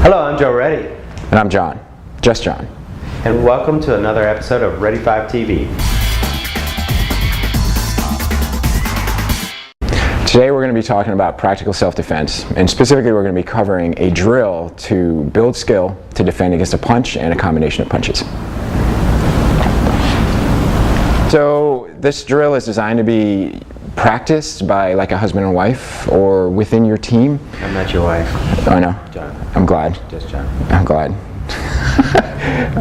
Hello, I'm Joe Ready. And I'm John, just John. And welcome to another episode of Ready5 TV. Today we're going to be talking about practical self-defense, and specifically we're going to be covering a drill to build skill to defend against a punch and a combination of punches. So this drill is designed to be practiced by like a husband and wife or within your team. I'm not your wife. Oh no. John. I'm glad. Just John. I'm glad.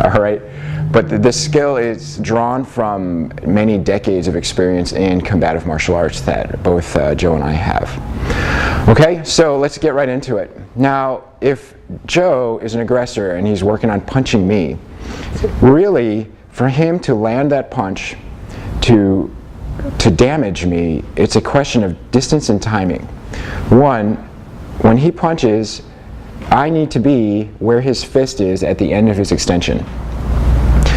All right. But this skill is drawn from many decades of experience in combative martial arts that both Joe and I have. Okay, so let's get right into it. Now, if Joe is an aggressor and he's working on punching me, really, for him to land that punch to damage me, it's a question of distance and timing. One, when he punches, I need to be where his fist is at the end of his extension.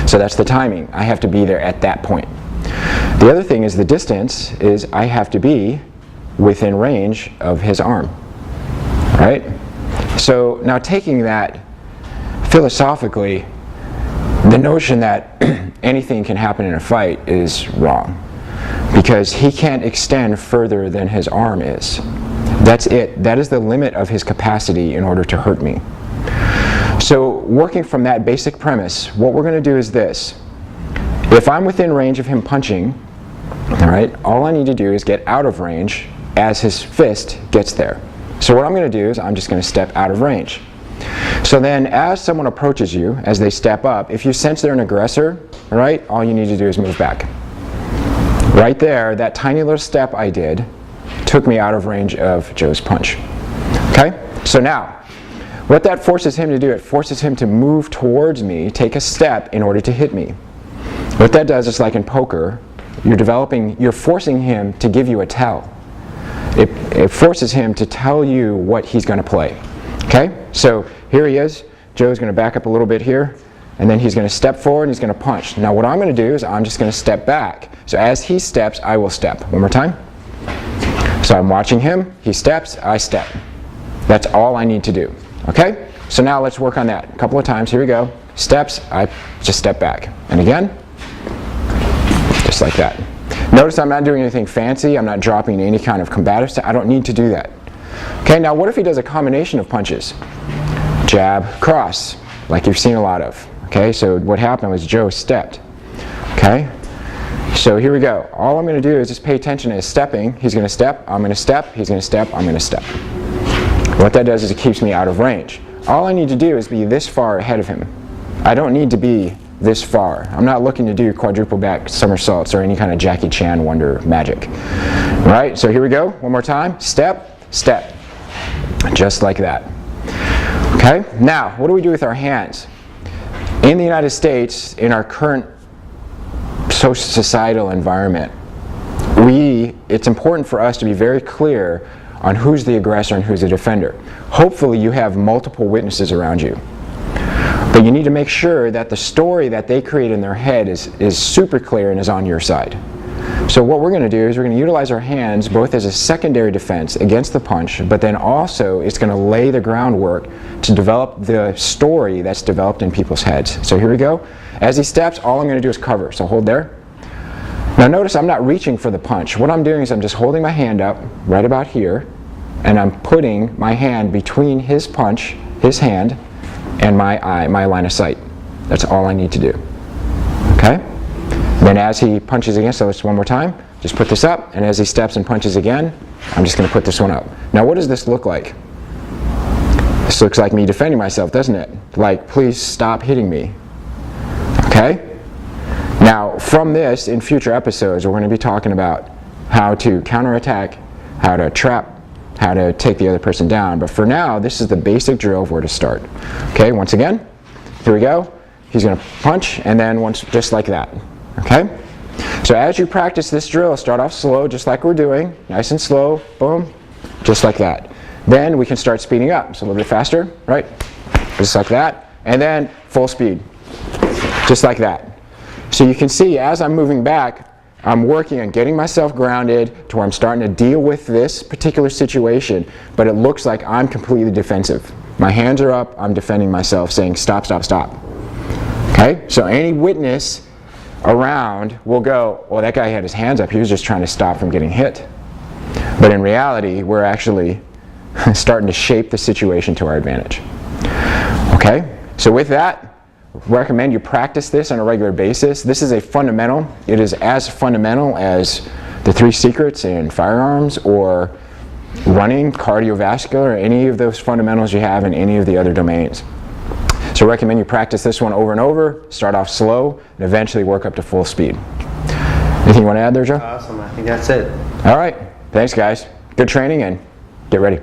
So that's the timing. I have to be there at that point. The other thing is the distance is I have to be within range of his arm. Right? So now taking that philosophically, the notion that anything can happen in a fight is wrong, because he can't extend further than his arm is. That's it. That is the limit of his capacity in order to hurt me. So working from that basic premise, what we're going to do is this. If I'm within range of him punching, all right, all I need to do is get out of range as his fist gets there. So what I'm going to do is I'm just going to step out of range. So then as someone approaches you, as they step up, if you sense they're an aggressor, all right, all you need to do is move back. Right there, that tiny little step I did took me out of range of Joe's punch. Okay? So now, what that forces him to do, it forces him to move towards me, take a step in order to hit me. What that does is like in poker, you're forcing him to give you a tell. It forces him to tell you what he's going to play. Okay? So here he is. Joe's going to back up a little bit here, and then he's going to step forward and he's going to punch. Now what I'm going to do is I'm just going to step back. So as he steps, I will step. One more time. So I'm watching him, he steps, I step. That's all I need to do. Okay? So now let's work on that. A couple of times. Here we go. Steps, I just step back. And again, just like that. Notice I'm not doing anything fancy. I'm not dropping any kind of combative step. I don't need to do that. Okay, now what if he does a combination of punches? Jab, cross, like you've seen a lot of. Okay, so what happened was Joe stepped. Okay? So here we go. All I'm going to do is just pay attention to his stepping. He's going to step, I'm going to step, he's going to step, I'm going to step. What that does is it keeps me out of range. All I need to do is be this far ahead of him. I don't need to be this far. I'm not looking to do quadruple back somersaults or any kind of Jackie Chan wonder magic. All right, so here we go. One more time. Step, step. Just like that. Okay, now what do we do with our hands? In the United States, in our current societal environment, it's important for us to be very clear on who's the aggressor and who's the defender. Hopefully you have multiple witnesses around you. But you need to make sure that the story that they create in their head is super clear and is on your side. So what we're going to do is we're going to utilize our hands both as a secondary defense against the punch, but then also it's going to lay the groundwork to develop the story that's developed in people's heads. So here we go. As he steps, all I'm going to do is cover. So hold there. Now notice I'm not reaching for the punch. What I'm doing is I'm just holding my hand up right about here, and I'm putting my hand between his punch, his hand, and my line of sight. That's all I need to do. Okay? Then as he punches again, so let's one more time, just put this up, and as he steps and punches again, I'm just going to put this one up. Now what does this look like? This looks like me defending myself, doesn't it? Like, please stop hitting me. Okay? Now, from this, in future episodes, we're going to be talking about how to counterattack, how to trap, how to take the other person down. But for now, this is the basic drill of where to start. Okay, once again, here we go. He's going to punch, and then once, just like that. Okay? So as you practice this drill, start off slow, just like we're doing. Nice and slow, boom, just like that. Then we can start speeding up. So a little bit faster, right? Just like that. And then full speed, just like that. So you can see as I'm moving back, I'm working on getting myself grounded to where I'm starting to deal with this particular situation, but it looks like I'm completely defensive. My hands are up, I'm defending myself, saying stop, stop, stop. Okay, so any witness around will go, well, that guy had his hands up, he was just trying to stop from getting hit. But in reality, we're actually starting to shape the situation to our advantage. Okay, so with that, recommend you practice this on a regular basis. This is a fundamental. It is as fundamental as the 3 secrets in firearms or running, cardiovascular, any of those fundamentals you have in any of the other domains. So I recommend you practice this one over and over, start off slow, and eventually work up to full speed. Anything you want to add there, Joe? Awesome. I think that's it. All right. Thanks, guys. Good training, and get ready.